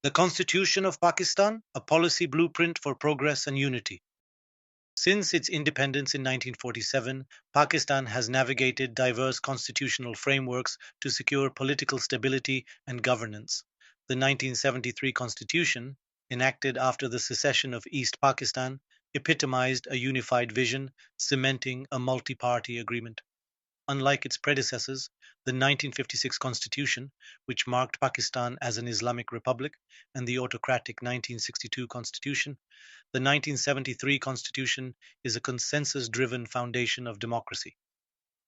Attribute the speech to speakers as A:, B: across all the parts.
A: The Constitution of Pakistan, a policy blueprint for progress and unity. Since its independence in 1947, Pakistan has navigated diverse constitutional frameworks to secure political stability and governance. The 1973 Constitution, enacted after the secession of East Pakistan, epitomized a unified vision, cementing a multi party agreement. Unlike its predecessors, the 1956 Constitution, which marked Pakistan as an Islamic republic, and the autocratic 1962 Constitution, the 1973 Constitution is a consensus driven foundation of democracy.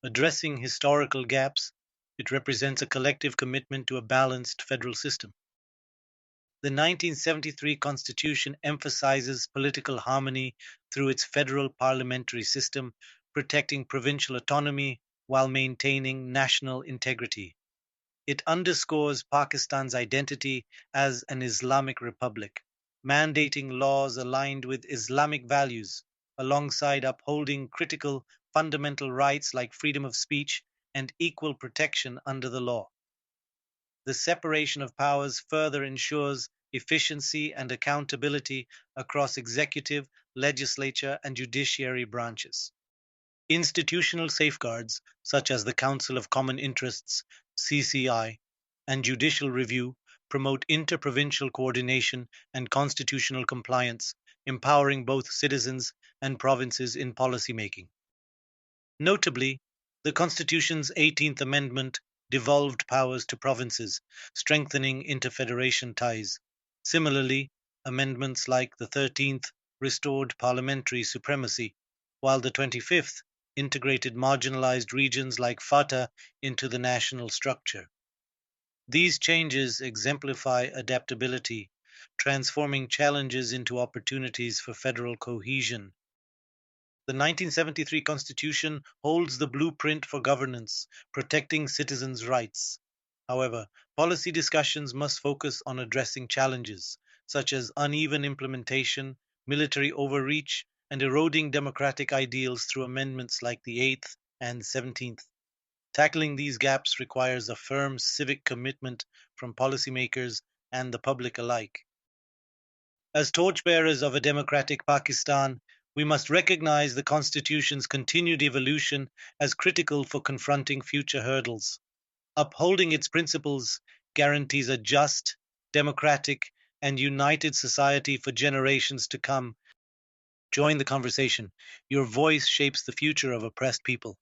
A: Addressing historical gaps, it represents a collective commitment to a balanced federal system. The 1973 Constitution emphasizes political harmony through its federal parliamentary system, protecting provincial autonomy while maintaining national integrity. It underscores Pakistan's identity as an Islamic republic, mandating laws aligned with Islamic values, alongside upholding critical fundamental rights like freedom of speech and equal protection under the law. The separation of powers further ensures efficiency and accountability across executive, legislature, and judiciary branches. Institutional safeguards, such as the Council of Common Interests (CCI) and judicial review, promote interprovincial coordination and constitutional compliance, empowering both citizens and provinces in policymaking. Notably, the Constitution's 18th Amendment devolved powers to provinces, strengthening interfederation ties. Similarly, amendments like the 13th restored parliamentary supremacy, while the 25th integrated marginalized regions like Fatah into the national structure. These changes exemplify adaptability, transforming challenges into opportunities for federal cohesion. The 1973 Constitution holds the blueprint for governance, protecting citizens' rights. However, policy discussions must focus on addressing challenges such as uneven implementation, military overreach, and eroding democratic ideals through amendments like the 8th and 17th. Tackling these gaps requires a firm civic commitment from policymakers and the public alike. As torchbearers of a democratic Pakistan, we must recognize the Constitution's continued evolution as critical for confronting future hurdles. Upholding its principles guarantees a just, democratic, and united society for generations to come. Join the conversation. Your voice shapes the future of oppressed people.